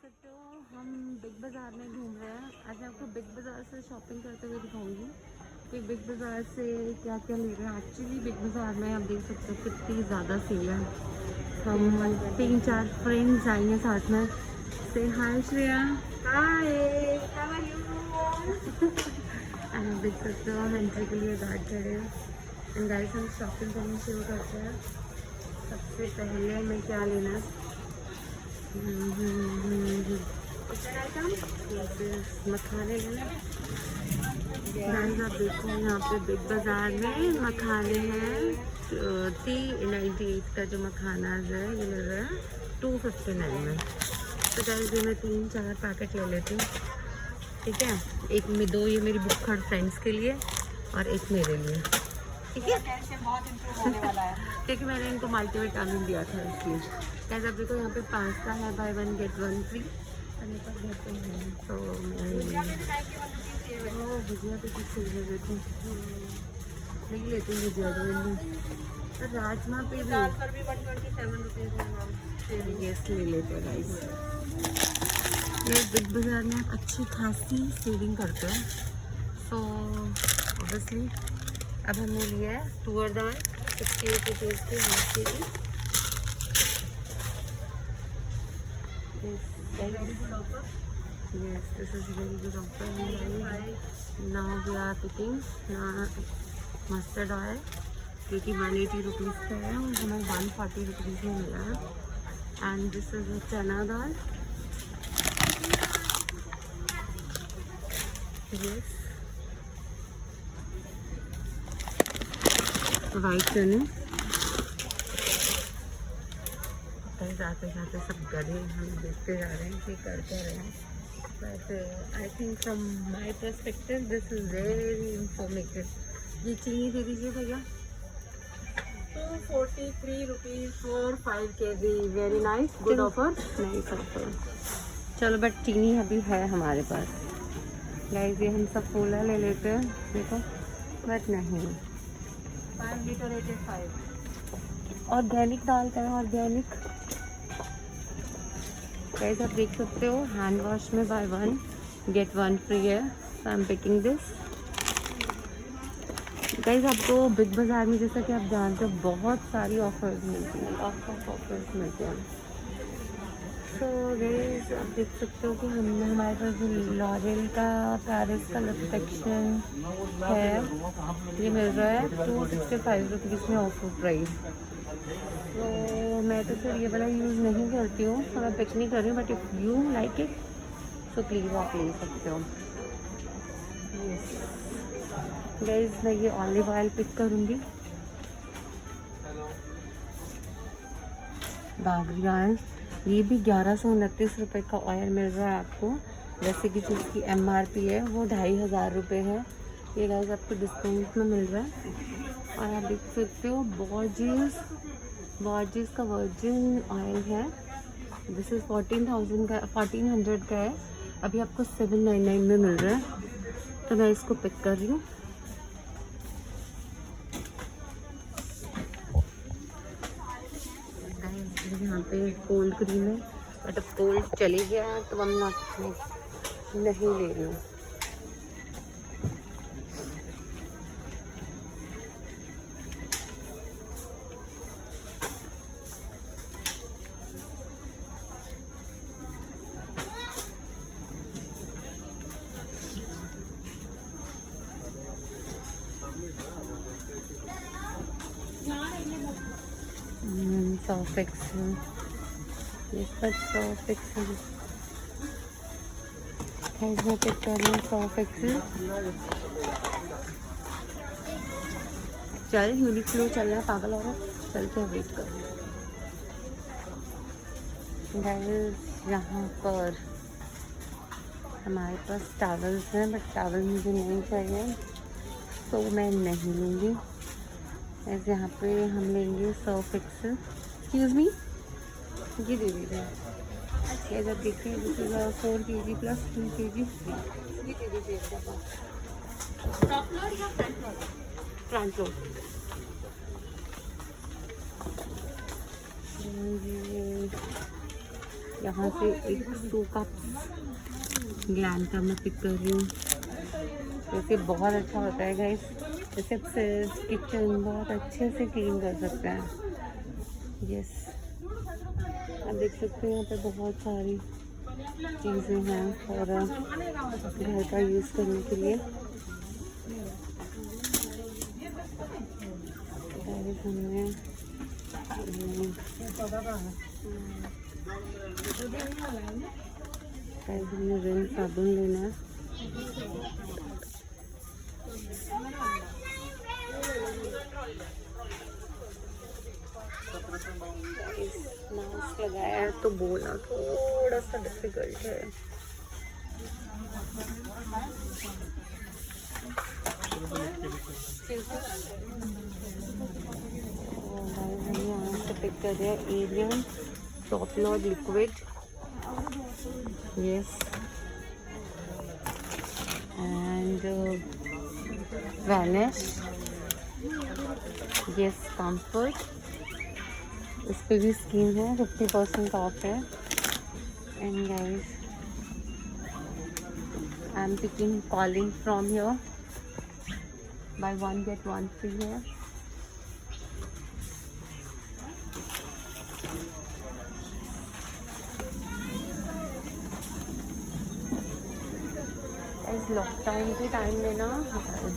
सकते हो हम बिग बाज़ार में घूम रहे हैं। आज मैं आपको बिग बाज़ार से शॉपिंग करते हुए दिखाऊंगी कि बिग बाज़ार से क्या क्या ले रहे हैं। एक्चुअली बिग बाज़ार में आप देख सकते हो कितनी ज़्यादा सेल है। हम 3-4 फ्रेंड्स आएंगे साथ में। से हाय श्रेया। हाय, हाउ आर यू? आप देख सकते हो हम एंट्री के लिए गार्ड खड़े हैं। एंड गाइस हम शॉपिंग करनी शुरू करते हैं। सबसे पहले हमें क्या लेना है? मखाने लेना। गाइस आप देखो यहाँ पे बिग बाज़ार में मखाने हैं। 398 का जो मखाना है ये मिल रहा है 259 में। तो गाइस ये मैं 3-4 पैकेट ले लेती हूँ, ठीक है। एक में 2 ये मेरी बुक्खड़ फ्रेंड्स के लिए और एक मेरे लिए, ठीक है। बहुत इम्प्रूव होने वाला है। क्योंकि मैंने इनको मल्टीविटामिन दिया था इसलिए। कैसे आप देखो यहाँ पे 5 का है, बाय 1 गेट 1 फ्री। मेरे पास घर पे है तो भुजिया तो कुछ सही ले लेती हूँ, नहीं लेती हूँ भुजिया तो राजमा पे भी पर भी 127 रुपीज़ है मैम। गेस्ट ले लेते हैं गाइस। ये बिग बाज़ार में अच्छी खासी सेविंग करते हैं। सो ऑब्वियसली अब हमने लिया है तुअर दाल 68 रुपीज़ की हाफ के जी। Yes, this is very good offer. Now we are picking mustard oil, क्योंकि 180 रुपीज़ का है और हमें 140 रुपीज़ में मिला है। एंड दिस इज चना दाल। यस, वाइट चने। कहीं जाते जाते सब गधे हम देखते जा रहे हैं कि कर क्या रहे हैं। But I think from my perspective this is very informative. ये चीनी दे दीजिए भैया। 243 rupees for 5 kg। Very nice, good offer. Nice offer. चलो बट चीनी अभी है हमारे पास। गाइस ये हम सब फूला ले लेते हैं देखो, बट नहीं 5 लीटर 85। ऑर्गेनिक डालते हैं, ऑर्गेनिक। गाइस आप देख सकते हो हैंड वॉश में बाय 1 गेट 1 फ्री है। So I am picking this. Guys आपको बिग बाज़ार में जैसा कि आप जानते हो बहुत सारी ऑफर्स मिलती हैं, लॉट्स ऑफ ऑफर्स मिलते हैं। सो गाइस आप देख सकते हो कि हमने हमारे पास लॉरियल का पेरिस का लिपस्टिक्शन है, ये मिल रहा है 265 रुपीज़ में ऑफर प्राइस। तो मैं तो फिर ये वाला यूज़ नहीं करती हूँ, तो मैं पिक नहीं कर रही हूँ। But if you like it तो प्लीज़ आप ले सकते हो। गाइस मैं ये ऑलिव ऑयल पिक करूँगी। बागरी ऑयल, ये भी 1129 रुपये का ऑयल मिल रहा है आपको। वैसे कि जिसकी MRP है वो 2500 रुपये है। ये गाइस आपको डिस्काउंट में मिल रहा है। और आप देख सकते हो बॉर्जिस का वर्जिन ऑयल है। दिस इज़ 1400 का है, अभी आपको 799 में मिल रहा है। तो मैं इसको पिक कर रही हूँ। यहाँ पे कोल्ड क्रीम है, बट अब कोल्ड चली गया तो हम नहीं ले रही हूँ। सर्फ एक्सेल, सर्फ एक्सेल मैं पिक कर रही हूँ। सर्फ एक्सेल चल यूनिक्लो चल रहा है, पागल हो रहा है। चलते हैं, वेट कर। गाइस यहाँ पर हमारे पास टावल्स हैं, बट टावल मुझे नहीं चाहिए तो मैं नहीं लूँगी। ऐसे यहाँ पे हम लेंगे सर्फ एक्सेल। एक्सक्यूज़ मी, ये दे दीजिए। अच्छा जब देखिए this is 4 kg plus 3 kg free. ये दे दीजिए एक डब्बा। टॉप लोड या फ्रंट लोड? Front load. यहाँ से एक 2 कप्स ग्लैन का मैं पिक कर रही हूँ। वैसे बहुत अच्छा होता है गाइस, रिसेप्शन किचन बहुत अच्छे से क्लीन कर सकते हैं। यस, आप देख सकते हैं यहाँ पे बहुत सारी चीज़ें हैं और घर का यूज़ करने के लिए। हमने रिन साबुन लेना है। मास्क लगाया है तो बोलना थोड़ा सा डिफिकल्ट है। हमने यहाँ से पिक कर दिया Ariel top load liquid. Yes, and Vanish. Yes, Comfort. इस पे भी स्कीम है, 50% ऑफ है। And guys, I am picking calling from here, buy 1 get 1 free है। इस लॉकडाउन के टाइम में ना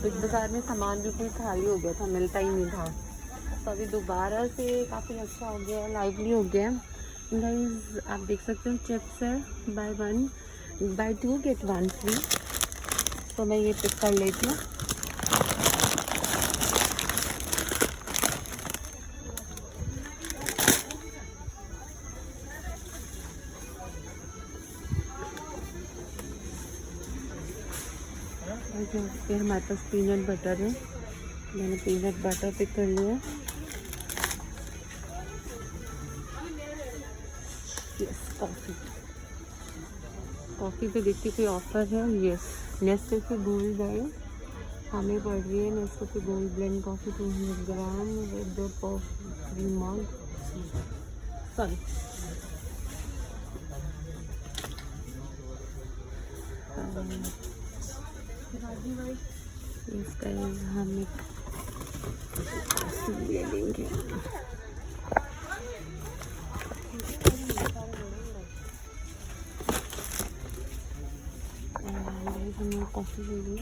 बिग बाज़ार में सामान बिल्कुल खाली हो गया था, मिलता ही नहीं था। तो अभी दोबारा से काफ़ी अच्छा हो गया है, लाइवली हो गया है। गाइस, आप देख सकते हो चिप्स है बाय 2 get 1 free। तो मैं ये पिक कर लेती हूँ। फिर हमारे पास पीनट बटर है, मैंने पीनट बटर पिक कर लिया। यस, कॉफ़ी पे देखती कोई ऑफर है। यस, नेस्कैफे गोल्ड है, हमें पड़ रही है Nescafe gold blend coffee 200 gram with the coffee mug. Sorry, इसका हम एक ले लेंगे। हमने कॉफ़ी ले ली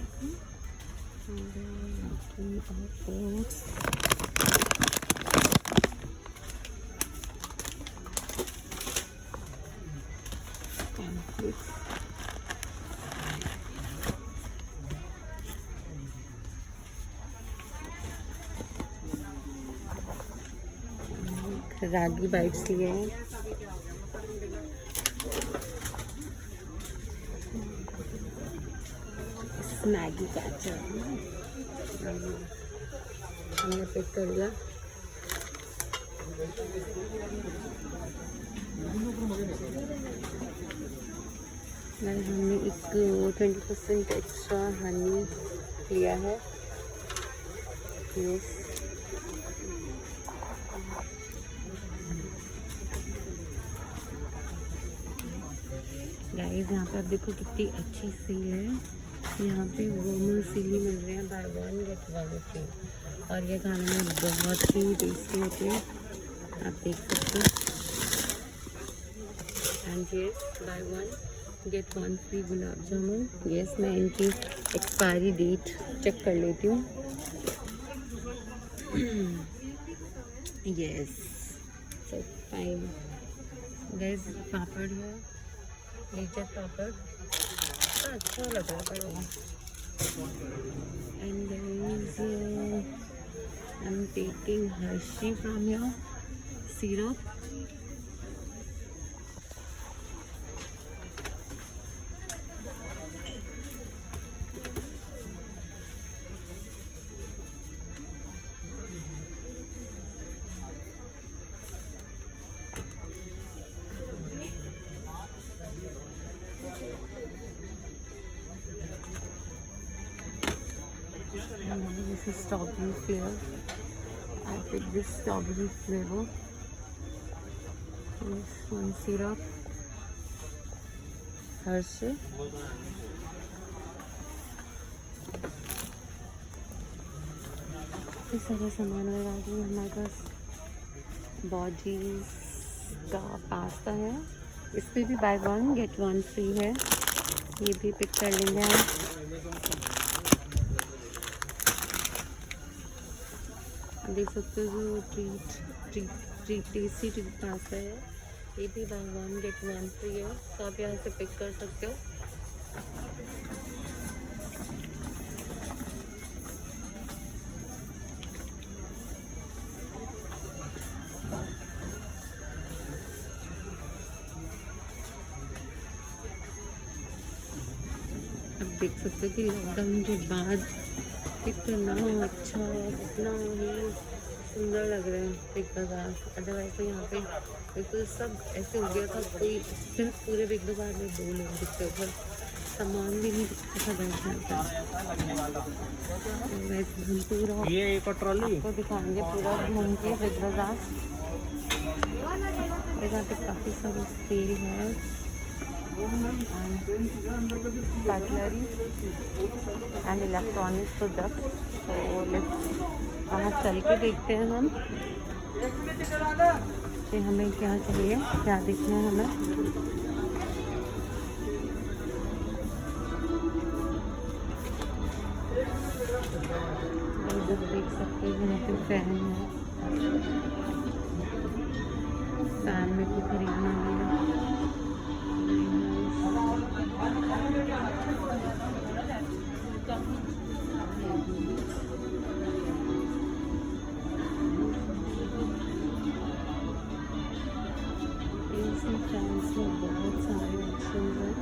रागी बाइट्स लिए हैं। मैगी कैचर हमने पिक कर लिया। हमने एक 20% एक्स्ट्रा हनी लिया है। यस, गाइस, यहाँ पे आप देखो कितनी अच्छी सील है। यहाँ पे वोमल सील ही मिल रहे हैं बाय 1 get 1 free, और ये खाने में बहुत ही टेस्टी होते हैं, आप देख सकते हो। And yes, buy 1 get 1 free gulab jamun. Yes, मैं इनकी एक्सपायरी डेट चेक कर लेती हूँ। Yes, so fine. Guys, papad है, लीटर पापड़ अच्छा लग रहा है। And I am taking Hershey from your syrup. This is strawberry flavor. I picked this strawberry flavor. This one syrup. हर से। इस सारा सामान है हमारे पास। बॉजीज का पास्ता है, इस पे भी बाय 1 गेट 1 फ्री है, ये भी पिक कर लेंगे हम। देख सकते हो जो टेस्टी ट्रीट पास्ता है, ये भी बाय 1 गेट 1 फ्री है, तो आप यहाँ से पिक कर सकते हो। अब देख सकते हो कि लॉकडाउन के बाद कितना अच्छा, कितना ही सुंदर लग रहा है बिग बाज़ार। अदरवाइज तो यहाँ पे बिल्कुल सब ऐसे हो गया था, कोई सिर्फ पूरे बिग बाज़ार में 2 लोग दिखते थे, सामान भी नहीं दिखता था बैठने का। हम पूरा ये एक ट्रॉली आपको दिखाएंगे पूरा घूम के बिग बाज़ार। यहाँ पे काफ़ी सारी सेल है, कटलरी एंड इलेक्ट्रॉनिक प्रोडक्ट। तो वहाँ चल के देखते हैं हम कि हमें क्या चाहिए, क्या देखना है हमें। इधर देख सकते हैं यहाँ पे फैन है, फैन में भी खरीदना है। फैंस में बहुत सारे ऑप्शन हैं,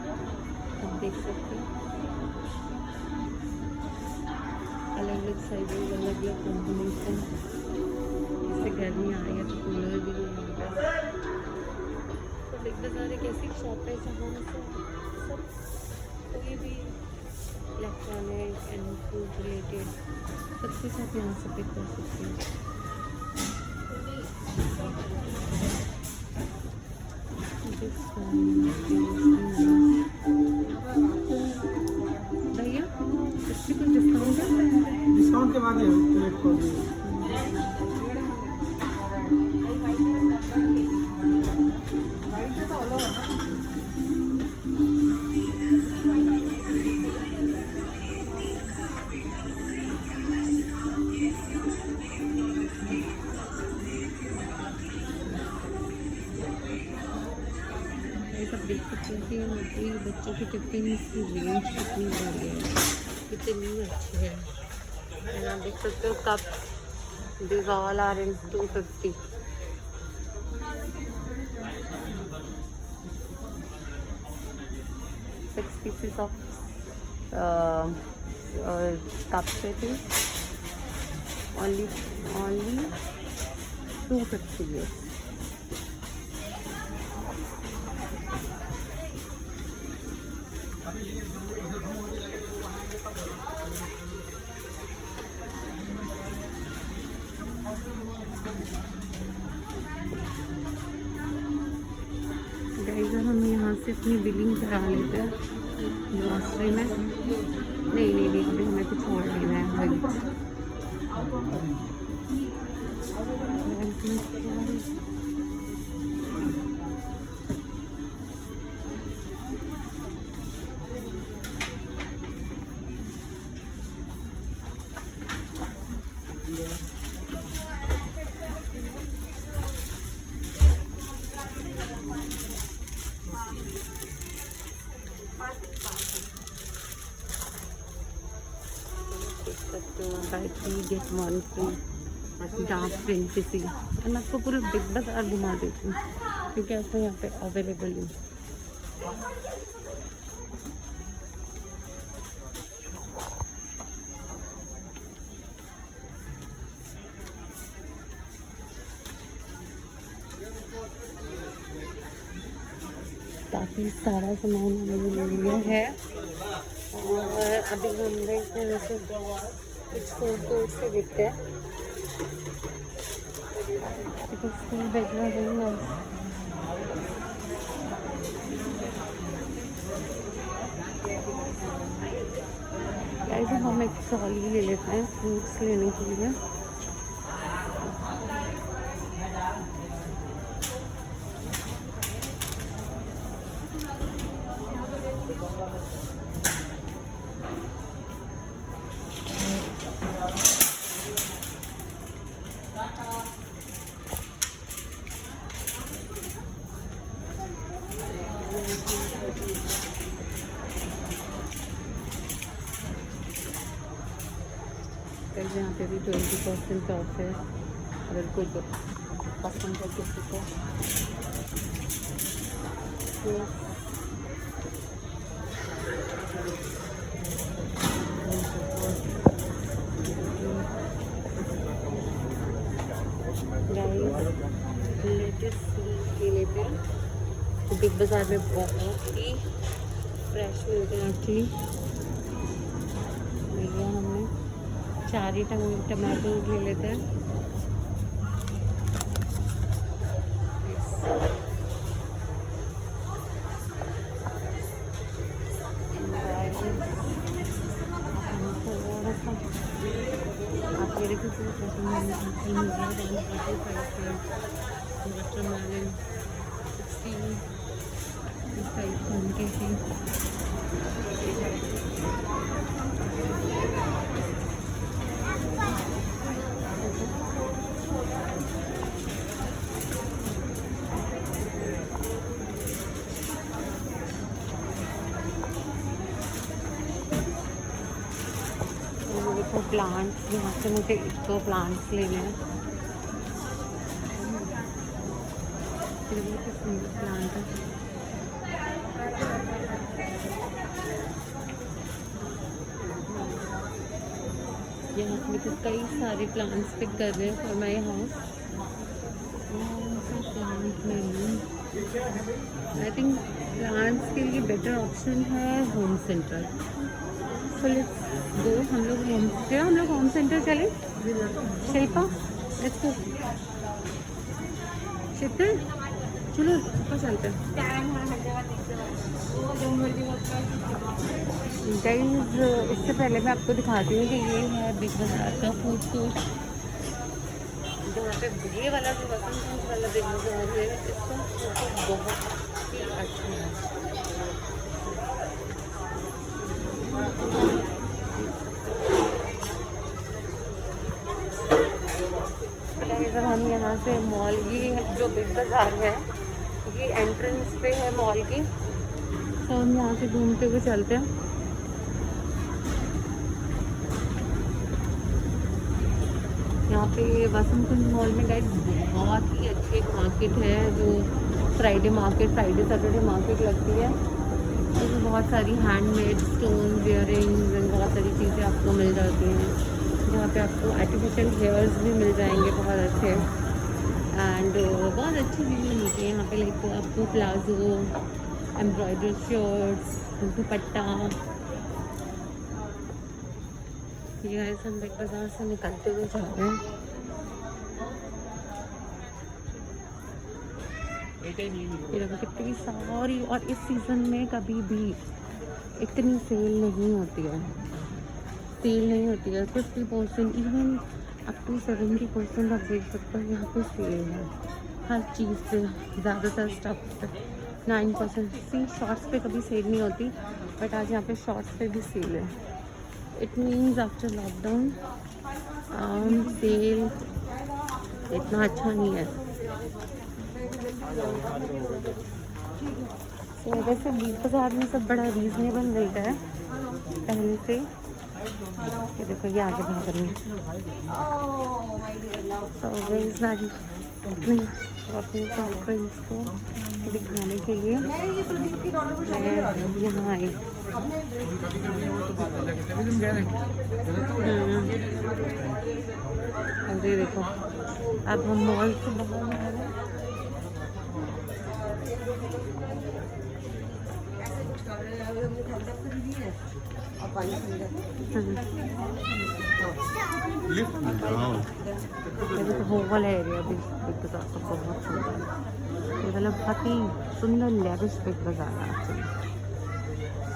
आप देख सकते हैं। अलग अलग साइजेज, अलग अलग कॉम्बिनेशन। जैसे गर्मी आ रही है तो कूलर भी नहीं है। तो बिग बाज़ार एक ऐसी शॉप है जहाँ से सब कोई भी इलेक्ट्रॉनिक एंड फूड रिलेटेड सब कुछ आप यहाँ से पिक कर सकते हैं। भैया इसकी कुछ डिस्काउंट है? डिस्काउंट के बाद है प्लेट को देख सकते हैं कि हमारी बच्चों की टिफिन की रेंज कितनी बड़ी है, कितनी अच्छी है। आप देख सकते हो cup, these all are in 250। Six pieces of cups it is only 250 है। गाइस हम यहाँ से अपनी बिलिंग करा लेते हैं ग्रॉसरी में। नहीं अभी हमें कुछ और लेना है। Buy 3 get 1 free Dark Fantasy. मैं आपको पूरा बिग बाज़ार घुमा देती हूँ क्योंकि ऐसा यहाँ पे अवेलेबल है। काफ़ी सारा सामान अवेलेबल है और अभी हम देखते हैं वैसे कुछ फूड कोर्ट से दिखते हैं। गाइस हम एक ट्रॉली ले लेते हैं फ्रूट्स लेने के लिए। यहाँ पे भी 20% ऑफ है अगर कोई पसंद है किसी को। लेटेस्ट ले लेते हैं। बिग बाज़ार में बहुत ही फ्रेश मिलते हैं एक्चुअली। भैया हमने 4 ही टमाटो ले लेते हैं। आप ये देखिए वाटरमेलन 16 kg। देखो प्लांट्स, यहाँ से मुझे 1 प्लांट्स लेने हैं। प्लांट है यहाँ पे तो कई सारे प्लांट्स पिक कर रहे हैं फॉर माई हाउस। प्लांट में आई थिंक प्लांट्स के लिए बेटर ऑप्शन है home centre. So let's go. हम लोग होम सेंटर चले। Shilpa let's go. शीतल चलो ऊपर चलते हैं। गाइस इससे पहले मैं आपको दिखाती हूँ कि ये है बिग बाज़ार का फूड कोर्ट। जहाँ पे ये वाला जो वसंत वाला बिग बाज़ार है इसका बहुत ही अच्छा है। जब हम यहाँ से मॉल की जो बिग बाज़ार है ये एंट्रेंस पे है मॉल की, तो हम यहाँ से घूमते हुए चलते हैं। यहाँ पे वसंत मॉल में गाइस बहुत ही अच्छी एक मार्केट है जो फ्राइडे सैटरडे मार्केट लगती है। इसमें बहुत सारी हैंडमेड स्टोन इयररिंग्स एंड बहुत सारी चीज़ें आपको मिल जाती हैं। यहाँ पे आपको आर्टिफिशियल हेयर्स भी मिल जाएंगे बहुत अच्छे, एंड बहुत अच्छी चीज़ें मिलती हैं यहाँ पे। लाइक आपको प्लाजो, एम्ब्रॉयडर्ड शर्ट्स, दुपट्टा। ये ऐसा हम बिग बाज़ार से निकलते हुए जा रहे हैं। ये देखो कितनी सारी, और इस सीज़न में कभी भी इतनी सेल नहीं होती है। 50% इवन अप टू 70% आप देख सकते हो यहाँ पे सेल है हर चीज़ पे। ज़्यादातर स्टफ पे 9%। शॉर्ट्स पे कभी सेल नहीं होती, बट आज यहाँ पे शॉर्ट्स पे भी सेल है। It means after lockdown sale इतना अच्छा नहीं है। तो वैसे बिग बाज़ार में सब बड़ा रीज़नेबल मिलता है पहले से। ये देखो ये आगे भाग रही है। तो अपनी कॉन्फ्रेंस को दिखाने के लिए मैं यहाँ आई। अरे देखो अब हम मॉल से बाहर आ रहे हैं। वो वाला एरिया भी बिग बाज़ार का बहुत सुंदर है। ये वाला बहुत ही सुंदर लेविश बिग बाज़ार है एक्चुअली।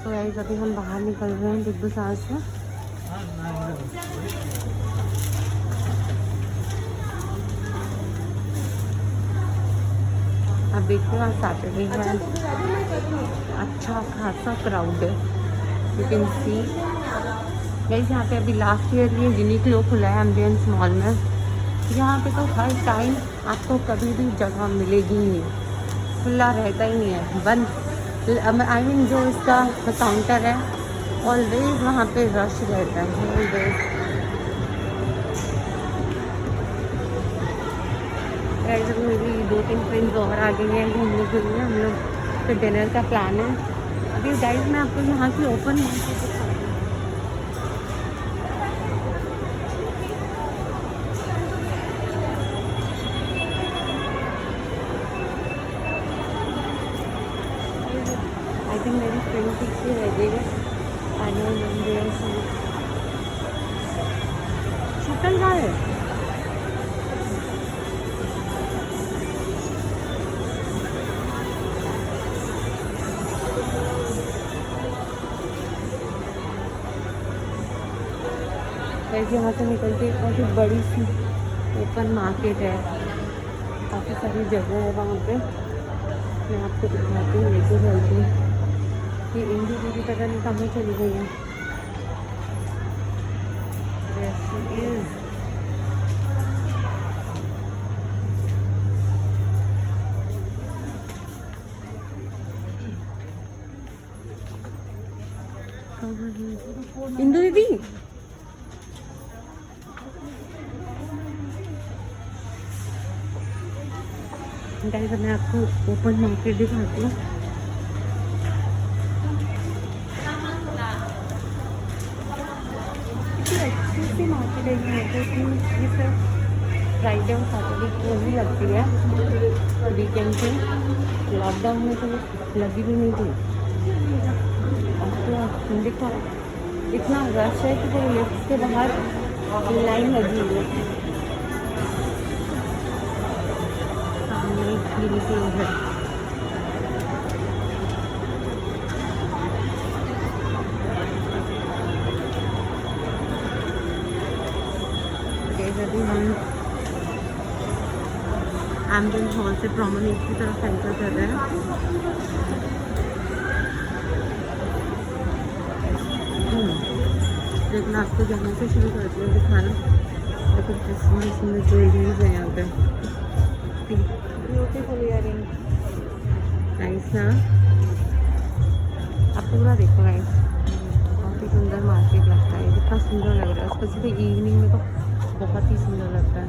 तो गाइस अभी हम बाहर निकल रहे हैं बिग बाजार से। अब देखते हैं, आज सैटरडे है, अच्छा खासा क्राउड है। यू कैन सी गाइस, यहाँ पे अभी लास्ट ईयर ये यूनिक्लो खुला है एम्बियंस मॉल में। यहाँ पे तो हर टाइम आपको कभी भी जगह मिलेगी ही नहीं, खुला रहता ही नहीं है, बंद। आई मीन जो इसका काउंटर है ऑलवेज वहाँ पे रश रहता है ऑलवेज। गाइस मेरी 2-3 फ्रेंड्स और आ गई हैं घूमने के लिए, हम लोग फिर डिनर का प्लान है। अभी गाइस मैं आपको यहाँ की ओपन मार्केट दिखाऊंगी। आई थिंक मेरी फ्रेंड पीछे रह गई है। शटल कहाँ है? वैसे यहाँ से निकलते काफ़ी बड़ी सी ओपन मार्केट है, काफ़ी सारी जगह है वहाँ पे। मैं आपको दिखाती हूँ, लेके चलती हूँ। ये इंडी दीदी पता नहीं कहाँ चली गई है। Yes, she is. इंदु दीदी, गाइस मैं आपको ओपन मार्केट दिखाती हूँ। अच्छी सी मार्केट है ये, क्योंकि ये सिर्फ फ्राइडे और सैटरडे को ही लगती है, वीकेंड पे। लॉकडाउन में तो लगी भी नहीं थी। अब तो देखो इतना रश है कि पूरे लिफ्ट के बाहर लाइन लगी हुई है। सामने यूनिक्लो है। अभी हम एम्बियंस हॉल से प्रोमेनेड की तरफ एंटर कर रहे हैं। देखना आपको जहाँ से शुरू करती हूँ दिखाना। देखो सुंदर सुंदर ज्वेलरीज है यहाँ पे, ब्यूटीफुल इयरिंग। नाइस ना, आप पूरा देखो गाइस, बहुत ही सुंदर मार्केट लगता है। कितना सुंदर लग रहा है, स्पेसिफिक इवनिंग में तो बहुत ही सुंदर लगता है।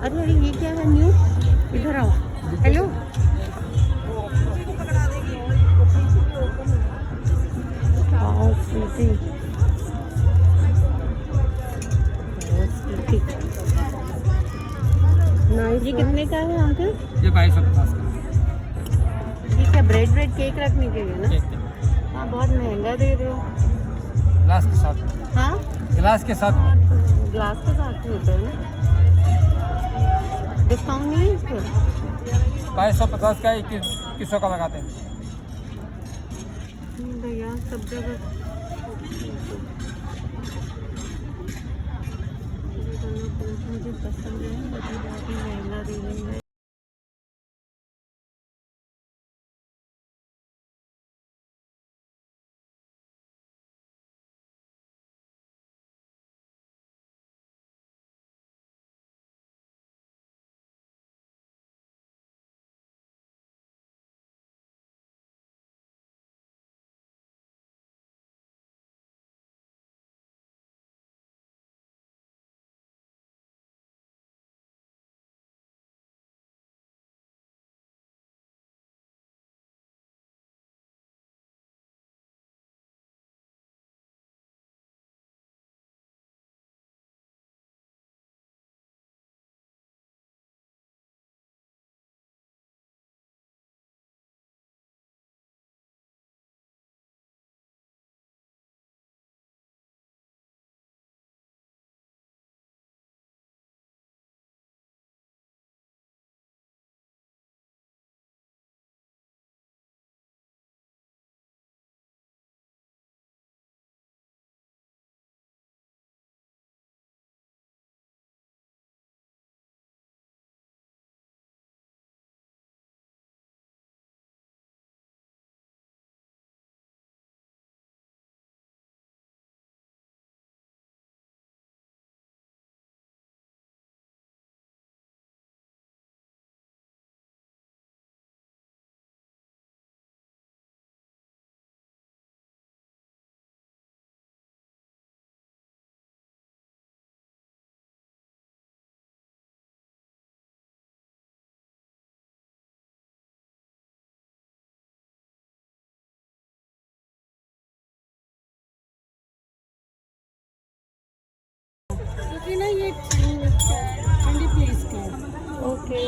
अरे अरे ये क्या है न्यू? इधर आओ, हेलो। ये कितने का है अंकल? ये 2250 का। ये क्या ब्रेड केक रखने के लिए ना? हाँ बहुत महंगा दे रहे हो। ग्लास के साथ। हाँ ग्लास के साथ। ग्लास के साथ ही होता है ना? डिस्काउंट नहीं है इस पर? 2250 का 2100 का लगाते हैं। भैया सब जगह मुझे पसंद है, बहुत ही महंगा दे रही है। ठंडी प्लेस का ओके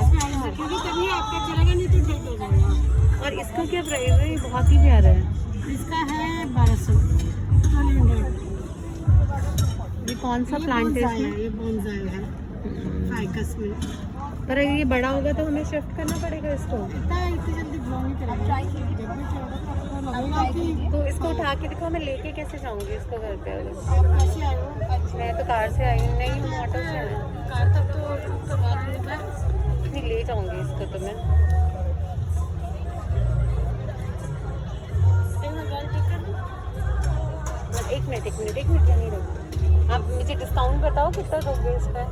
अच्छा, क्योंकि तभी आपका चलेगा, नहीं तो डेड हो जाएगा। और इसका क्या प्राइस है? ये बहुत ही प्यारा है। इसका है 1200। ये कौन सा प्लांट है इसमें? ये बोनसाई है फाइकस में। पर अगर ये बड़ा होगा तो हमें शिफ्ट करना पड़ेगा इसको। इतनी जल्दी ग्रो नहीं करेगा। जब भी चलेगा तो आपको लगेगा कि तो इसको उठा के देखो, मैं लेके कैसे जाऊंगी इसको घर पे? आप कैसे आए हो। मैं तो कार से आई हूँ। नहीं, हम ऑटो से आए हैं। कार तक तो बात नहीं है। नहीं, ले जाऊंगी इसको तो मैं। एक मिनट नहीं रहो। आप मुझे डिस्काउंट बताओ कितना दोगे इस पर?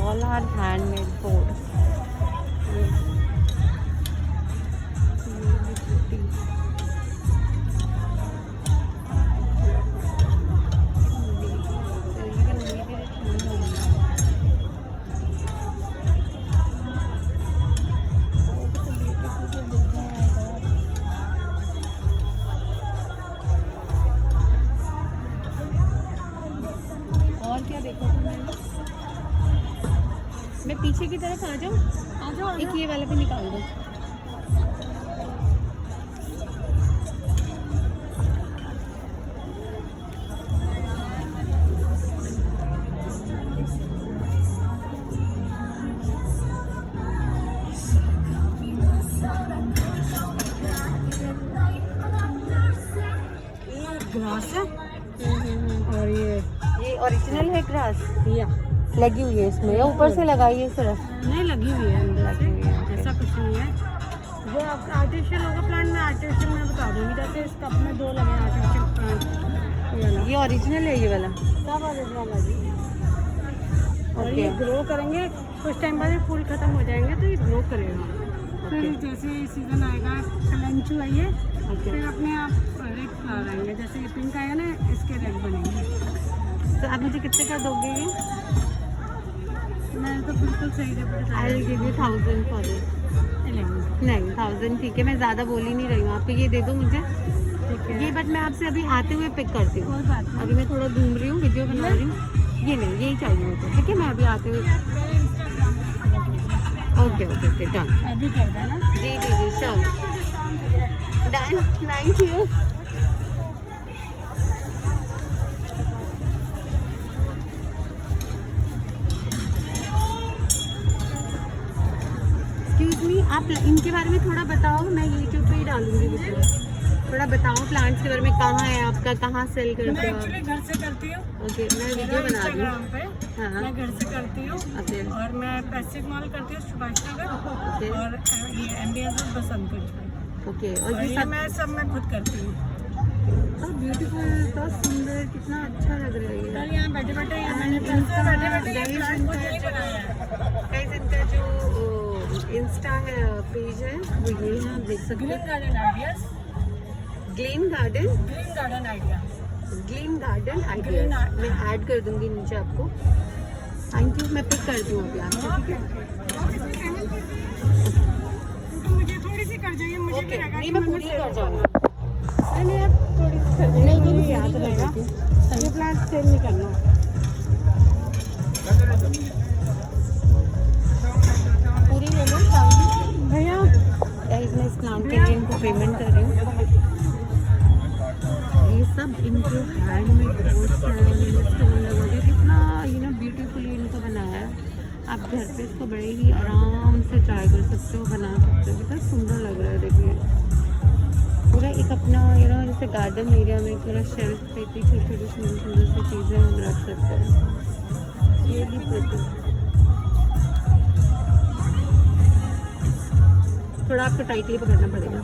All are handmade food. और क्या देखो तुमने? मैं पीछे की तरफ आ जाऊँ? एक ये वाला भी निकाल दो। ग्रास है और ये ओरिजिनल है ग्रास? या लगी हुई है इसमें या ऊपर से लगाई है सिर्फ? नहीं, लगी हुई है अंदर लगी हुई है। से। ऐसा कुछ नहीं है। जो आप आर्टिफिशियल होगा प्लांट में, आर्टिफिशियल में बता दूंगी। जैसे इस कप में 2 लगे आर्टिफिशियल प्लांट। ये ओरिजिनल है ये वाला? सब ओरिजिनल है जी। और ओके। ये ग्रो करेंगे, कुछ टाइम बाद ये फूल खत्म हो जाएंगे तो ये ग्रो करेगा। फिर जैसे सीजन आएगा, कलंचू है ये, ओके। फिर अपने आप रेड फ्लावर आएंगे। जैसे ये पिंक आएगा ना, इसके रेड बनेंगे। तो आप मुझे कितने का दोगे ये? मैं तो बिल्कुल सही rate I will give you 1000 for it. 11। नहीं, 1000 ठीक है। मैं ज़्यादा बोल ही नहीं रही हूँ। आप ये दे दो मुझे। ठीक है, ये बट मैं आपसे अभी आते हुए पिक करती हूँ। कोई बात नहीं। अभी मैं थोड़ा घूम रही हूँ, वीडियो बना रही हूँ। ये नहीं, यही चाहिए मुझे। ठीक है, मैं अभी आते हुए। Okay done. अभी कर देना। जी sure done. Thank you. Excuse me, आप इनके बारे में थोड़ा बताओ। मैं यूट्यूब पे ही डालूंगी वीडियो। थोड़ा बताओ प्लांट्स के बारे में। कहाँ है आपका? कहाँ सेल मैं करते हो आप? एक्चुअली घर से करती हूँ। ओके, मैं वीडियो बना रही हूँ। इंस्टाग्राम पे हाँ मैं घर से करती हूँ। ओके और मैं पैसिव मॉल करती हूँ सुभाष नगर, ओके और ये एमबीएस बसंतपुर में। ओके। और और ये ये सब मैं खुद करती हूँ। ब्यूटीफुल, तो सुंदर, कितना अच्छा लग रहा है ये। कल यहाँ बैठे बैठे मैंने बैठे प्लांट खुद नहीं बनाया है। गाइस, इनका जो इंस्टा है पेज है वो ये है, आप देख सकते ग्रीन हैं। Garden ideas. Green garden green garden idea. Ideas मैं ऐड कर दूंगी नीचे आपको। Thank you. मैं पिक करती हूँ अभी आपसे। ठीक है, तो मुझे थोड़ी सी कर जाइए। मुझे भी लगा नहीं कि मैं पूरी कर जाऊँगी। नहीं, आप थोड़ी सी कर जाइए। मुझे याद रहेगा। ये प्लांट सेल नहीं करना। पूरी ले लो भैया गाइस। मैं इस प्लांट के लिए इनको पेमेंट कर रही हूँ। ये सब इनको हैंडमेड पोट्स हैं। कितना ब्यूटीफुली इनको बनाया है। आप घर पे इसको बड़े ही आराम से ट्राई कर सकते हो, बना सकते हो। कितना सुंदर लग रहा है, देखिए। पूरा एक अपना जैसे गार्डन एरिया में पूरा शेल्फ पे इतनी छोटी छोटी सुंदर सी चीज़ें हम रख सकते हैं। ये भी प्रिटी। थोड़ा आपको टाइटली पकड़ना पड़ेगा।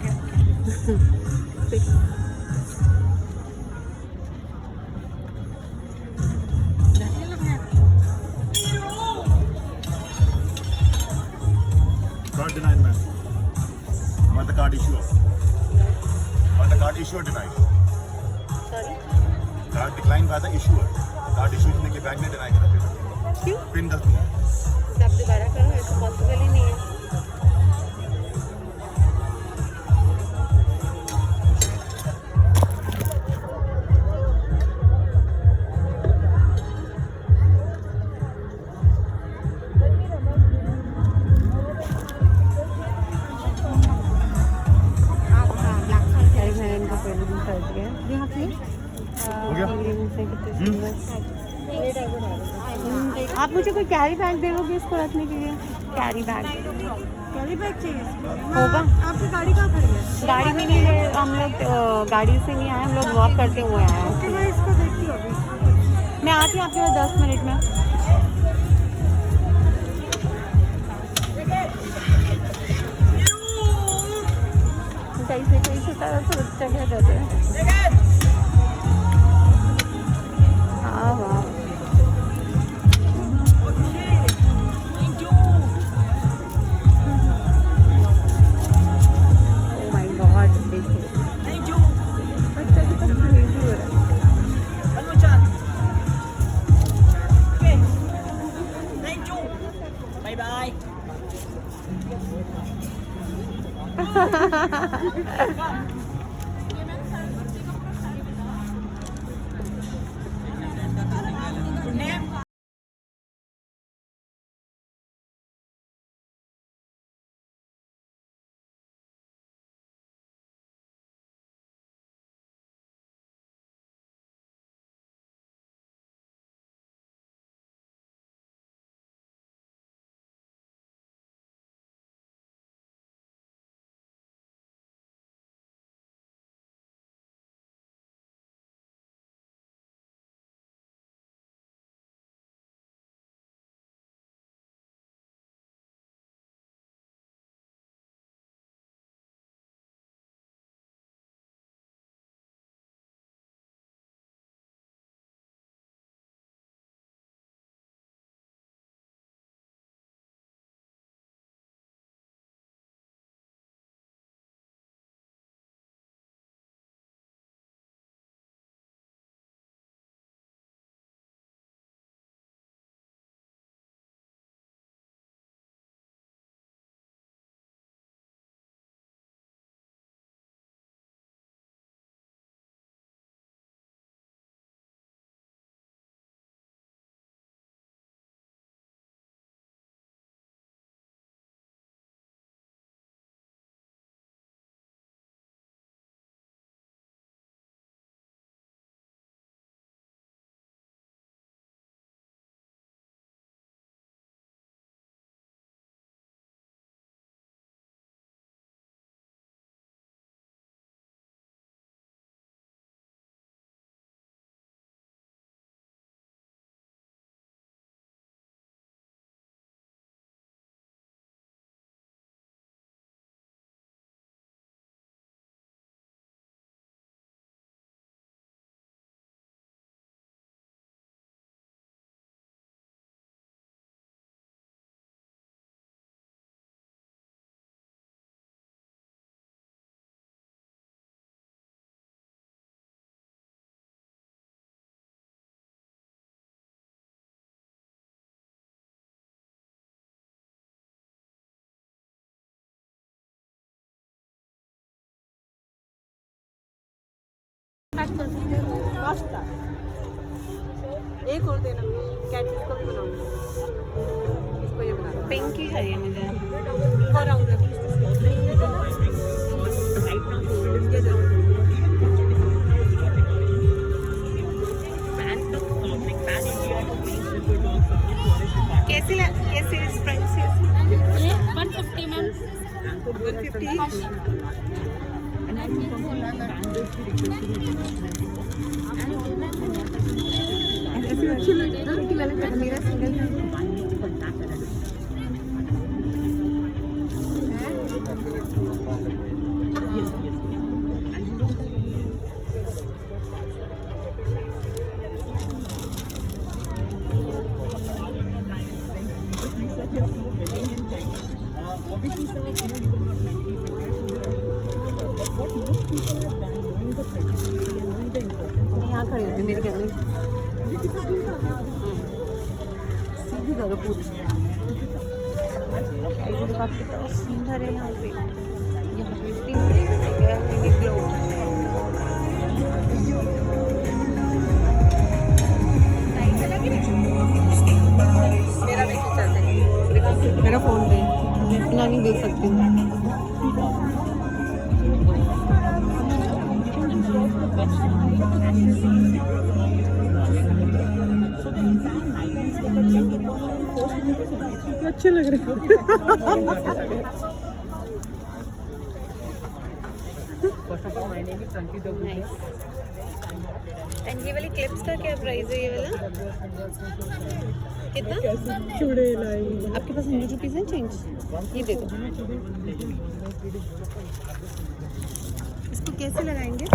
Card denied, man. Want the card issue? Want the card issue or denied? Sorry, Card declined by the issuer. Card issue करने के बैंक ने deny करा। क्यों? पिन कर दूंगा। तो आप दोबारा करो, ऐसा पॉसिबल ही नहीं है। आप मुझे कोई कैरी बैग दे दोगे इसको रखने के लिए? कैरी बैग कैरी बैग चाहिए होगा? आपकी गाड़ी कहाँ खड़ी है? गाड़ी में नहीं है, हम लोग गाड़ी से नहीं आए, हम लोग वॉक करते हुए आए हैं। ओके, मैं इसको देखती हूँ अभी। मैं आती हूँ आपके पास 10 मिनट में। कैसे कैसे तरह से बच्चा क्या कहते हैं? हाँ वाह, ओह माय गॉड, देखिए बच्चा कितना क्रेजी हो रहा है। पास्ता एक और देना, कैटफिश को भी बनाऊंगी। इसको ये बना दो। पिंक ही चाहिए मुझे। और आऊँ ना, ये दे दो। कैसी इस प्राइस से? ये 150 मैम। 150 अच्छी लगी ना कि मैंने मेरा सिंगल यहाँ खड़ी होती मेरी कहने भी करो पूरी। ऐसे तो काफी सुंदर है यहाँ पे। यहाँ पे इतनी बड़ी जगह है, ये ग्लोब। मेरा भी खींचा है, मेरा फोन पे इतना नहीं देख सकती हूँ। अच्छे लग रहे एंड ये वाली क्लिप्स का क्या प्राइस है? ये वाला कितना? चूड़े लाएंगे। आपके पास 100 रुपीज़ है चेंज? ये दे दो। इसको कैसे लगाएंगे?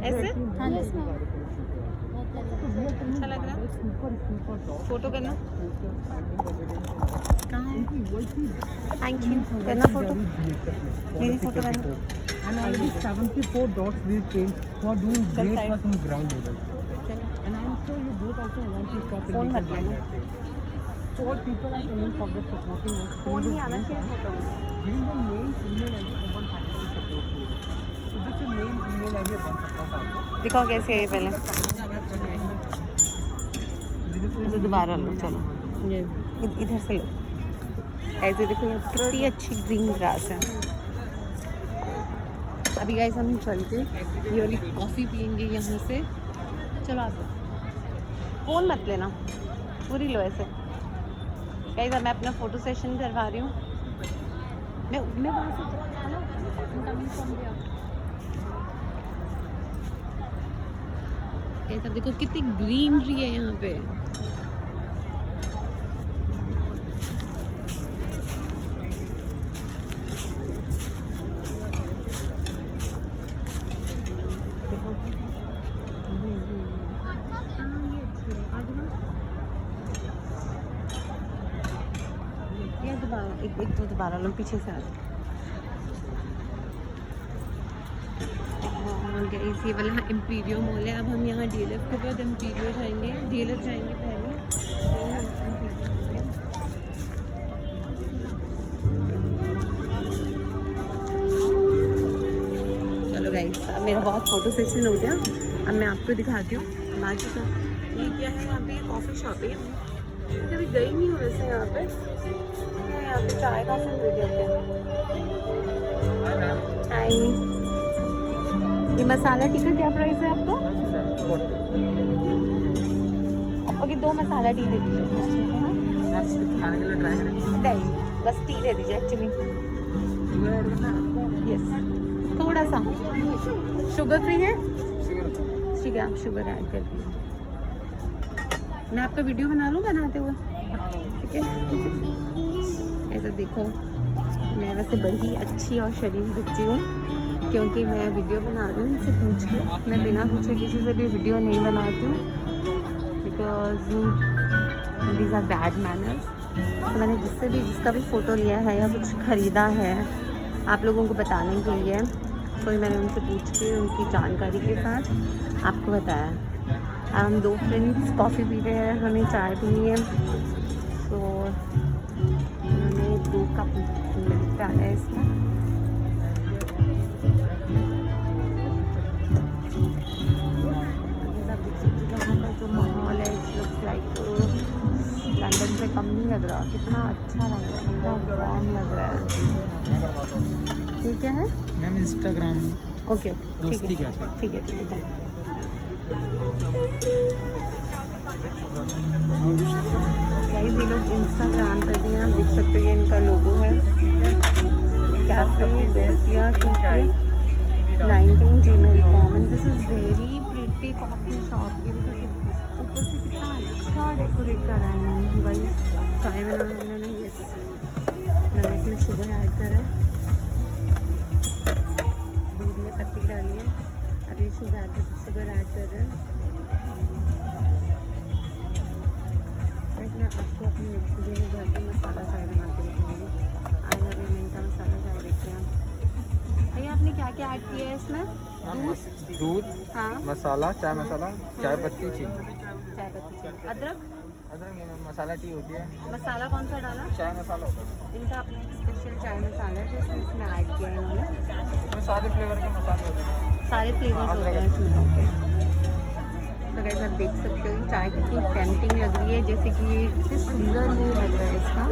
ऐसे? अच्छा लग रहा है। फोटो करना? कहाँ है? Thank you. करना फोटो? मेरी फोटो करना? And already 74 dots will change for doing great work on ground level. And I'm sure you both also want to stop in phone मत like लेना। that. So all people are coming for the supporting us. Phone नहीं आना चाहिए photo में। Giving the main email ID for one factory support you. So this is main email ID of one support. दिखाओ कैसे है पहले। इसे दोबारा लो, चलो इधर से लो। ऐसे देखो, ये कितनी अच्छी ग्रीन ग्रास है। अभी गाइस हम चलते ये वाली कॉफ़ी पियेंगे यहाँ से। चलो आ जाओ। फ़ोन मत लेना, पूरी लो ऐसे। गाइस मैं अपना फ़ोटो सेशन करवा रही हूँ। मैं वहाँ से गाइस देखो कितनी ग्रीनरी है यहाँ पे। एक तो दोबारा लो, पीछे से आ जाओ। गाइस ये वाला इम्पीरियो मॉल है। अब हम यहाँ डीएलएफ के बाद इम्पीरियो जाएंगे, डीएलएफ जाएंगे पहले। चलो गाइस अब मेरा बहुत फोटो सेशन हो गया। अब मैं आपको दिखाती हूँ बाकी का। ये क्या है? यहाँ पे कॉफ़ी शॉप है। कभी गई नहीं हूँ वैसे यहाँ पे। यहाँ पे चाय काफ़ी मिल जाते हैं। चाय ये मसाला टी का क्या प्राइस है आपको? ओके 2 मसाला टी दे दीजिए। नहीं बस टी दे दीजिए एक्चुअली। यस थोड़ा सा। शुगर फ्री है? ठीक है आप शुगर ऐड कर दीजिए। मैं आपका वीडियो बना लूँ बनाते हुए, ठीक है? ऐसा देखो मैं वैसे बड़ी अच्छी और शरीफ बच्ची हूँ क्योंकि मैं वीडियो बना रही हूँ इनसे पूछ के। मैं बिना पूछे किसी से भी वीडियो नहीं बनाती हूँ because these are bad manners. तो मैंने जिसका भी फ़ोटो लिया है या कुछ ख़रीदा है आप लोगों को बताने के लिए, तो मैंने उनसे पूछ के उनकी जानकारी के साथ आपको बताया। हम 2 फ्रेंड्स कॉफ़ी पी रहे हैं, हमें चाय पीनी है, तो उन्होंने 2 कप डाला है इसमें। जो माहौल है लाइक लंदन से कम नहीं लग रहा, कितना अच्छा लग रहा है, एकदम वार्म लग रहा है। ये क्या है? मैम इंस्टाग्राम ओके दोस्ती क्या है? ठीक है ठीक है। गाइस ये लोग इंस्टाग्राम पर भी आप देख सकते हैं, इनका लोगो है cafe Dostiya 19 gmail.com and this is very pretty coffee shop. ऊपर से कितना अच्छा डेकोरेट करा है इन्होंने। गाइस चाय बनाना इन्होंने मैंने इसमें शुगर ऐड करा है, दूध में पत्ती डाली है, अभी शुगर ऐड कर रहे हैं। मैं आपको अपनी मिक्सी में जाके मसाला चाय बना के रखूँगी। आज अभी मैंने का मसाला चाय देखते हैं। भैया आपने क्या क्या ऐड किया है इसमें? दूध, हाँ मसाला, चाय मसाला, चाय पत्ती, चीनी। चाय पत्ती चाहिए। अदरक अदरक नहीं मैम, मसाला टी होती है, मसाला कौन सा डाला? चाय मसाला होता है। इनका अपना एक स्पेशल चाय मसाला है जो इसमें ऐड किया है इन्होंने। इसमें सारे फ्लेवर के मसाले होते हैं। सारे फ्लेवर्स होते हैं इसमें। ओके, तो गाइस आप देख सकते हो चाय कितनी टेम्पटिंग लग रही है, जैसे कि ये कितनी सुंदर नहीं लग रहा है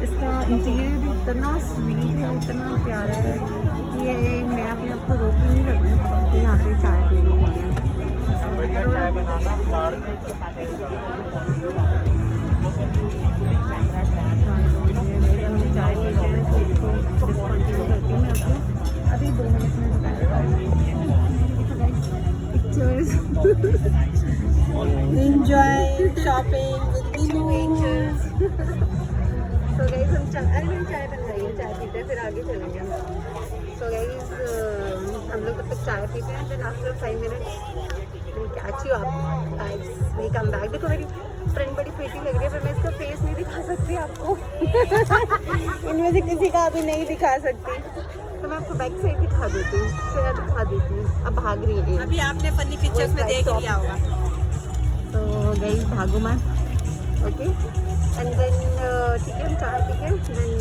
इसका इंटीरियर भी इतना स्वीट है, इतना प्यारा है कि ये मैं अपने आप को रोक ही नहीं सकती कि यहाँ पे चाय पी रही हूँ। बढ़िया चाय बनाना बाहर में। चाय पीते हैं तो इसको डिस्कंटिन्यू करती हूँ मैं आपको अभी 2 मिनट में pictures. Enjoy shopping with Pictures. So guys हम चाय बन रही है, चाय पीते हैं फिर आगे चलेंगे हम। So guys हम लोग तब तक चाय पीते हैं, then after 5 minutes we'll catch you up guys, we come back। देखो मेरी फ्रेंड बड़ी प्रीटी लग रही है पर मैं इसका फेस नहीं दिखा सकती आपको। इनमें से किसी का अभी नहीं दिखा सकती, तो मैं आपको बैक साइड दिखा देती हूँ, फिर दिखा देती हूँ। अब भाग रही है अभी आपने फनी पिक्चर्स में देख लिया होगा। तो गई भागो मैं। ओके एंड देन ठीक है हम चाय पी के देन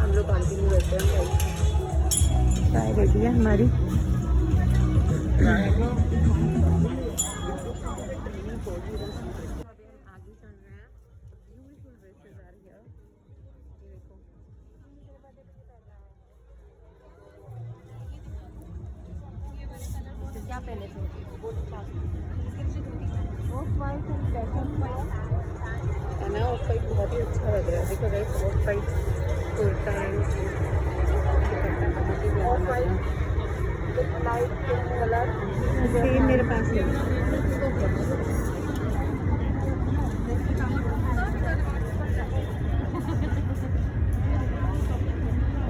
हम लोग कंटिन्यू करते हैं। चाय रेडी है हमारी। आगे चल रहे हैं। ब्यूटीफुल ड्रेसेस आ रही है, ये देखो। क्या पहने थे? है ना, ऑफ वाइट बहुत ही अच्छा लग रहा है। देखो गाइस ऑफ वाइट कुर्ता है, of white light pink colour same मेरे पास है।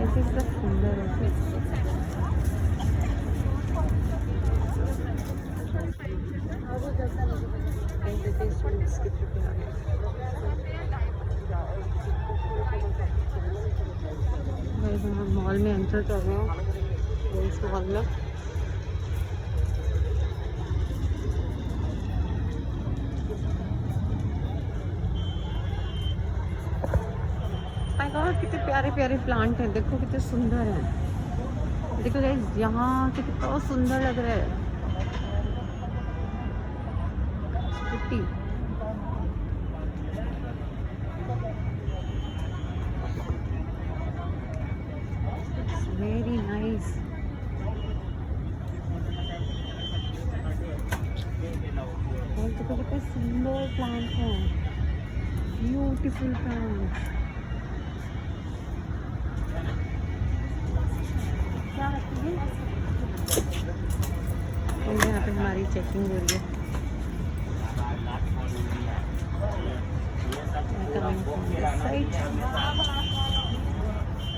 ऐसे सब सुंदर है। मॉल में एंटर कर रहे हैं, इस मॉल में कितने प्यारे प्यारे प्लांट हैं। देखो कितने सुंदर हैं। देखो गाइस यहाँ से कितना सुंदर लग रहा है। Very nice. देखो कितने सुंदर प्लांट हैं, ब्यूटीफुल प्लांट। क्या रखती है? यहाँ पे हमारी चेकिंग हो रही है।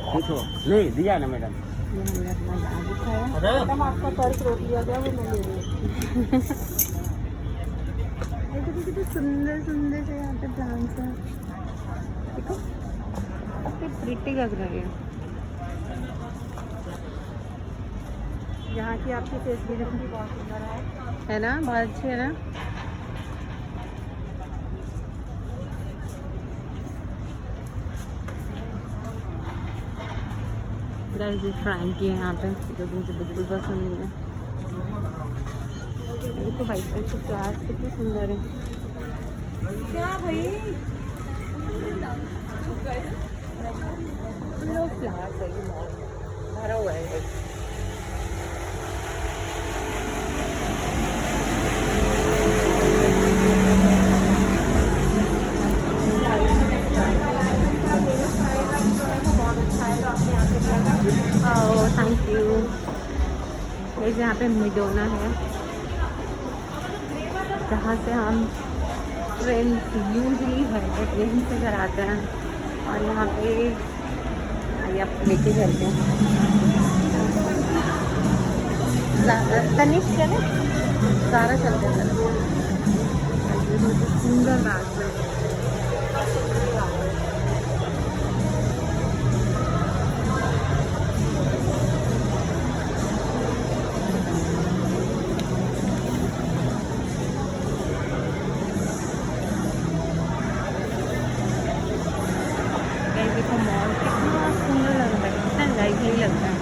पूछो नहीं दिया ना मैडम। मैडम आपका पर्स रोक लिया गया, वो मैं ले रही हूँ। कितने सुंदर सुंदर से यहाँ पे प्लांट्स हैं। देखो कितनी प्रिटी लग रही है। यहाँ की आपकी फेसिलिटी भी बहुत सुंदर है ना, बहुत अच्छी है ना। गाइस ये फ्रैंकी है यहाँ पे, जो मुझे बिल्कुल पसंद नहीं है। देखो भाई इसके फ्लावर्स कितने सुंदर है। क्या भाई फ्लावर्स है, भरा हुआ है। Thank you. यहाँ पे मिडोना है जहाँ से हम ट्रेन यूजली है ट्रेन से घर आते हैं, और यहाँ पे आइए आप लेके चलते हैं। तनिष्क है ना, सारा चलते हैं। सुंदर बात है। मॉल कितना सुंदर लग रहा है, कितना लाइवली लग रहा है,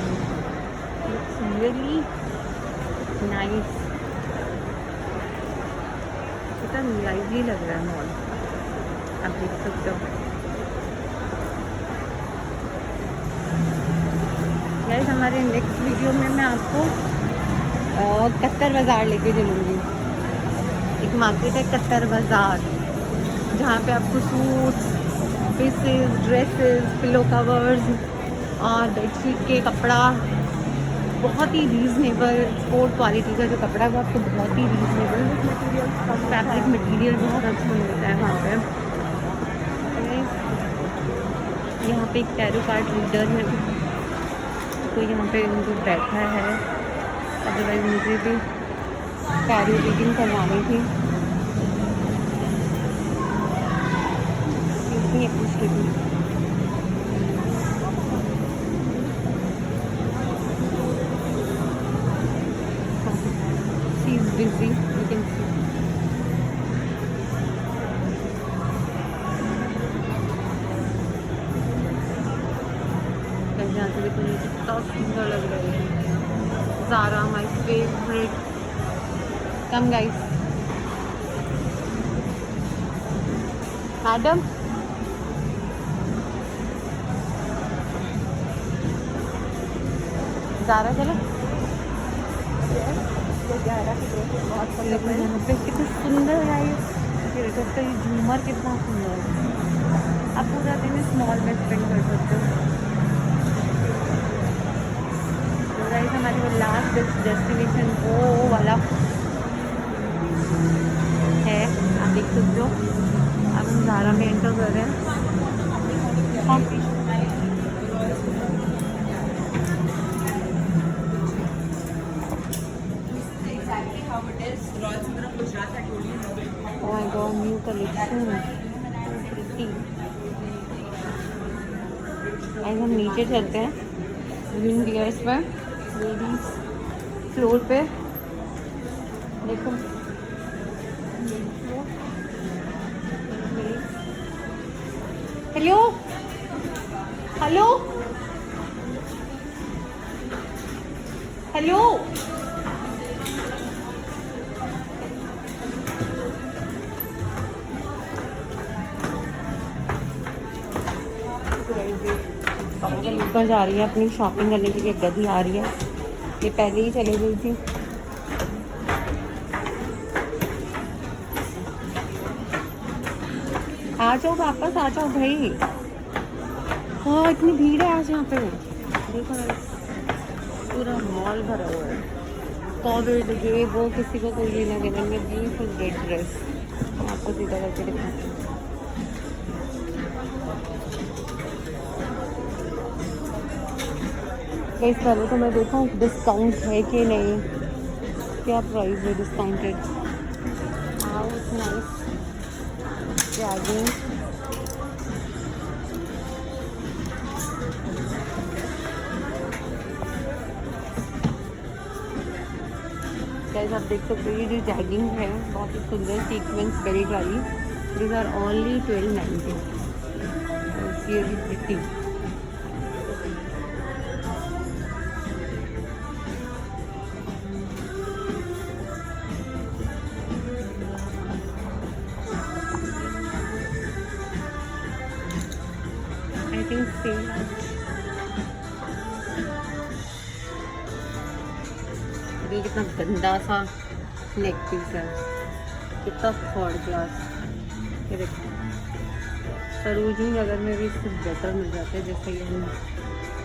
इट्स रियली नाइस, कितना लाइवली लग रहा है मॉल, आप देख सकते हो। गाइस हमारे नेक्स्ट वीडियो में मैं आपको कत्तर बाज़ार लेके चलूँगी। एक मार्केट है कत्तर बाज़ार, जहाँ पे आपको suits, pieces, dresses, pillow covers और बेडशीट के कपड़ा बहुत ही रीज़नेबल स्पोर्ट क्वालिटी का जो कपड़ा है वो आपको बहुत ही रीज़नेबल मटेरियल, फैब्रिक मटेरियल बहुत अच्छा मिलता है वहाँ पे। यहाँ पे एक टैरो कार्ड रीडर है, तो यहाँ पे उनको बैठा है, अदरवाइज मुझे भी टैरो रीडिंग करवानी थी। इतनी मुश्किल she is busy, you can see. यहाँ से देखो मुझे कितना सुंदर लग रहा है, Zara my favorite, come guys, madam Zara चलो, यहाँ पे कितना सुंदर है ये झूमर, कितना सुंदर है, आप पूरा दिन इस मॉल में स्पेंड कर सकते हो। तो गाइस हमारी वो लास्ट डेस्टिनेशन वो वाला है, आप देख सकते हो। अब हम ज़ारा में एंटर कर रहे हैं। हाँ Oh my god, new collection, pretty। आज हम नीचे चलते हैं ग्रीन गियर्स पर, लेडीज फ्लोर पे देखो, हेलो हेलो हेलो, ऊपर जा रही है अपनी शॉपिंग करने के लिए, गधी आ रही है, ये पहले ही चली गई थी। आ जाओ वापस, आ जाओ भाई। हाँ इतनी भीड़ है आज यहाँ पे, देखो ना पूरा मॉल भरा हुआ है, कोविड ये वो किसी को कोई लेना देना नहीं। ब्यूटीफुल रेड ड्रेस आपको सीधा करके दिखाती हूँ। इस पहले तो मैं देखूँ डिस्काउंट है कि नहीं, क्या प्राइस है discounted. House nice jegging, guys आप देख सकते हो ये जो जैगिंग है बहुत ही सुंदर सीक्वेंस बेल्ट वाली, these are only 1290। Really pretty. I think same। ये कितना गंदा सा नेक पीस है, कितना थर्ड क्लास। ये देखो सरोजनी नगर में भी इससे बेटर मिल जाते हैं, जैसे ये हम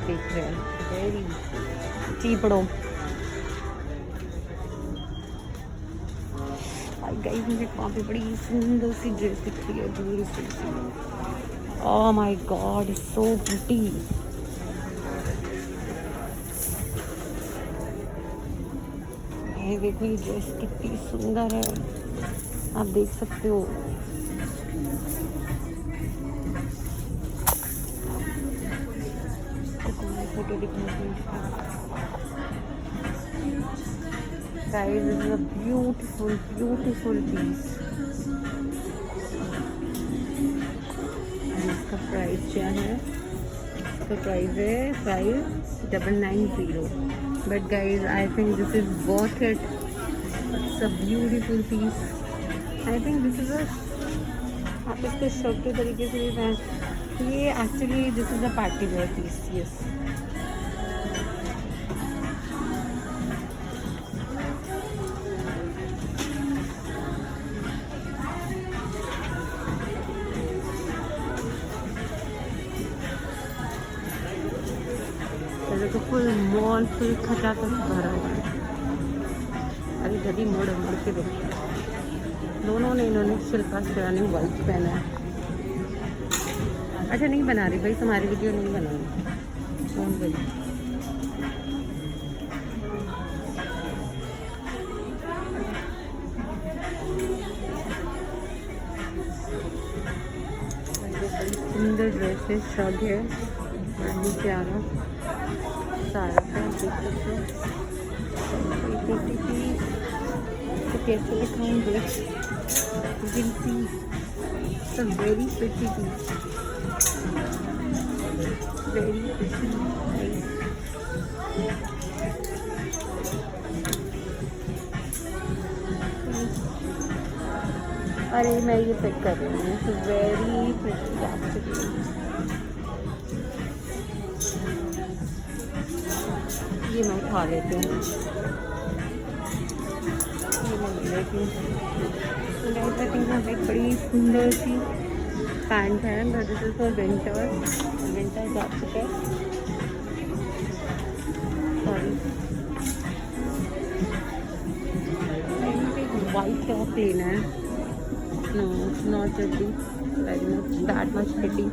देख रहे हैं, वेरी चीपड़ो। गाइस मुझे वहाँ पे बड़ी सुंदर सी ड्रेस दिख रही है, beautiful. Oh my God so pretty. ये देखो ये ड्रेस कितनी सुंदर है, आप देख सकते हो। फोटो दिखने guys, this is a beautiful beautiful piece. इसका प्राइस क्या है इसका प्राइस है 5990, but guys I think this is worth it. It's a beautiful piece. I think this is a, आप इसको शर्ट के तरीके से भी पहन, ये actually this is a party wear piece. Yes, तो फुल मॉल फुल खचाखच भरा हुआ है. अरे जल्दी मोड़ मोड़ के देखिए, दोनों ने इन्होंने शिल्पा शेरानी वाइट पहना है. अच्छा नहीं बना रही भाई, तुम्हारी वीडियो नहीं बनाऊंगी. कौन भाई? सुंदर ड्रेसेस सब है. नीचे आ रहा सारा का देख सकते हो. तो कैसे दिखाऊंगे? गिनती so very pretty piece, very pretty, nice. अरे मैं ये पिक कर रही हूँ. so very pretty actually. ये मैं उठा लेती हूँ, ये मैं ले लेती हूँ. एक बड़ी सुंदर सी पैंट है, but this is for winter. Winter जा चुका है. सॉरी, मुझे एक वाइट टॉप लेना है. No, not ready, very much that much ready.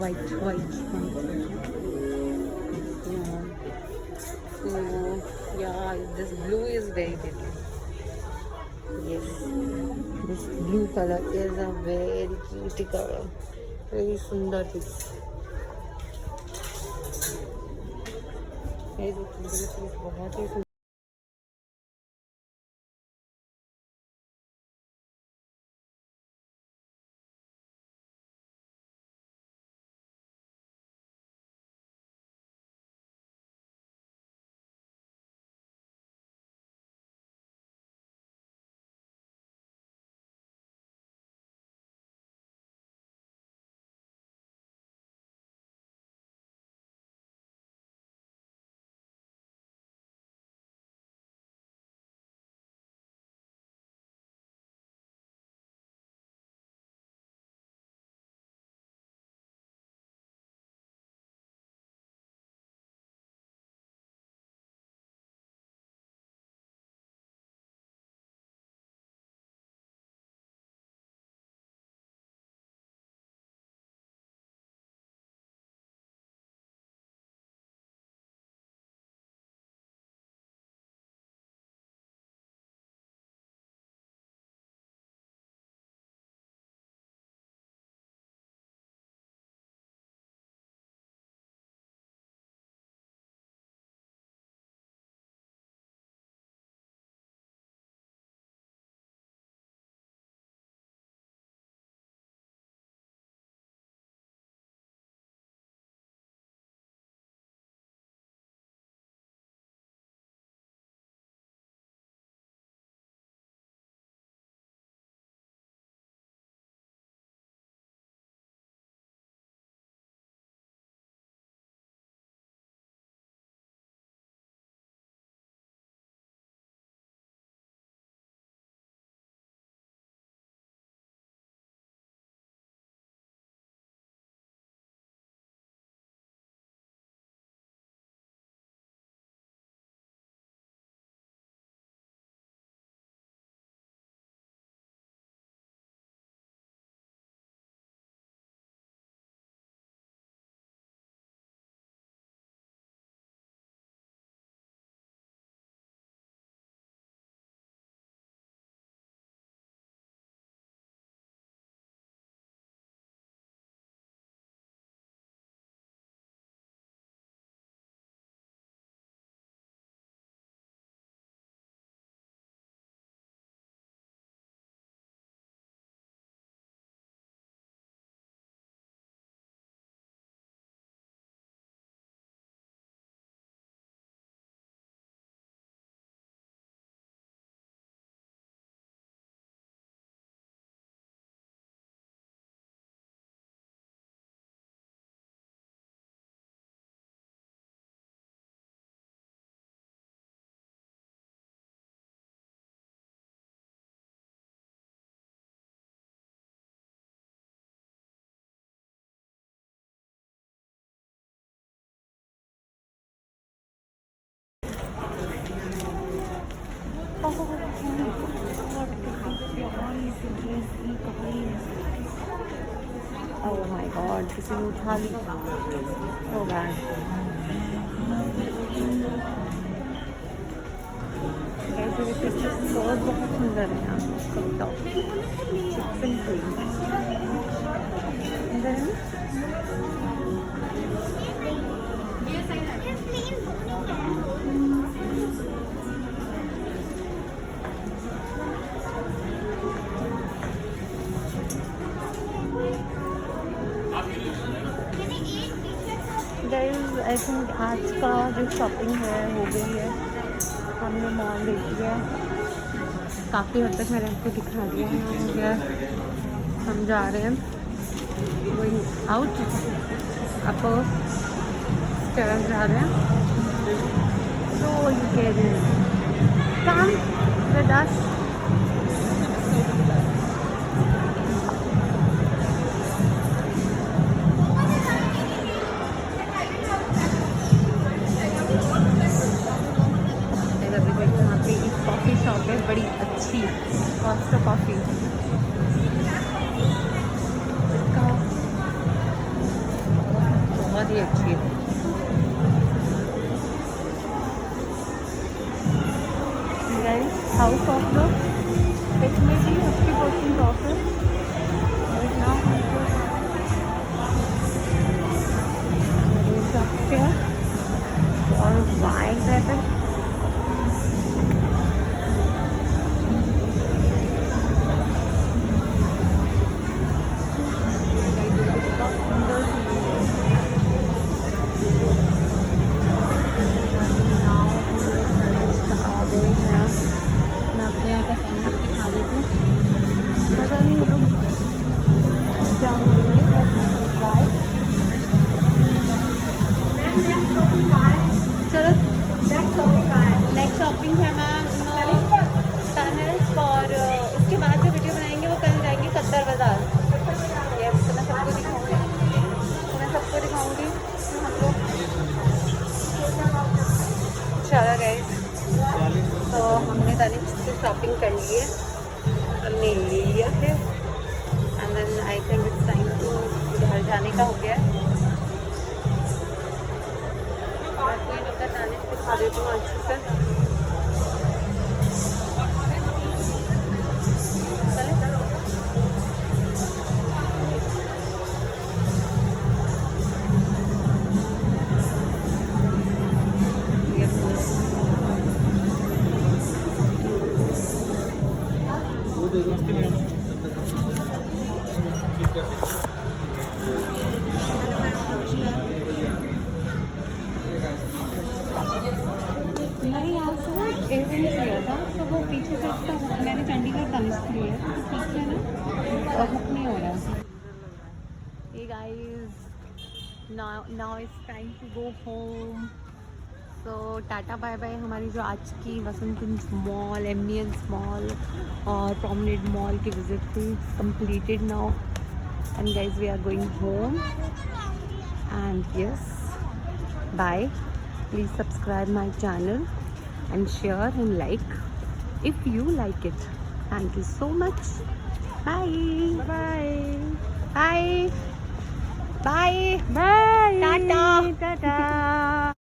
White white yeah, this blue is very pretty. Yes, this blue color is a very cute color, very sundar piece. बहुत ही God, किसी ने उठा ली। हो गया। Sauce बहुत सुंदर है यहाँ का। चिकन अंदर है ना। गाइस आई थिंक आज का जो शॉपिंग है हो गई है। हमने मॉल देख लिया, काफ़ी हद तक मैंने आपको दिखा दिया है। हो गया, हम जा रहे हैं गोइंग आउट, अपर स्टेयर्स जा रहे हैं। So you can come with us. यहाँ पे एक कॉफ़ी शॉप है, बड़ी अच्छी कॉस्टा कॉफ़ी का, बहुत ही अच्छी है। हाउस ऑफ द इसमें भी 50% ऑफ है। और वाइन रहता है। चलो नेक्स्ट शॉपिंग है मैम टनल्स, और उसके बाद जो वीडियो बनाएंगे वो कल जाएंगे कत्तर बाज़ार। ये तो मैं सबको दिखाऊंगी, हम लोग। चलो गाइस, तो हमने दानिश से शॉपिंग कर ली है, हमने ले लिया है। And then I think it's time to घर जाने का हो गया है। दानिश दिखा देती हूँ अच्छे से। मैंने यहाँ से एयररिंग्स लिया था, तो वो पीछे से इसका मैंने चंडीगढ़ तमिज लिया है, तो ठीक है ना, और हुक नहीं हो रहा। Hey guys, now it's time to go home. So tata bye bye. हमारी जो आज की Vasant Kunj mall, Ambience mall और प्रोमेनेड मॉल की विजिट थी completed now. And guys, we are going home. And yes, bye. Please subscribe my channel and share and like if you like it. Thank you so much. Bye. Bye. Bye. Bye. Bye. Tata. Tata.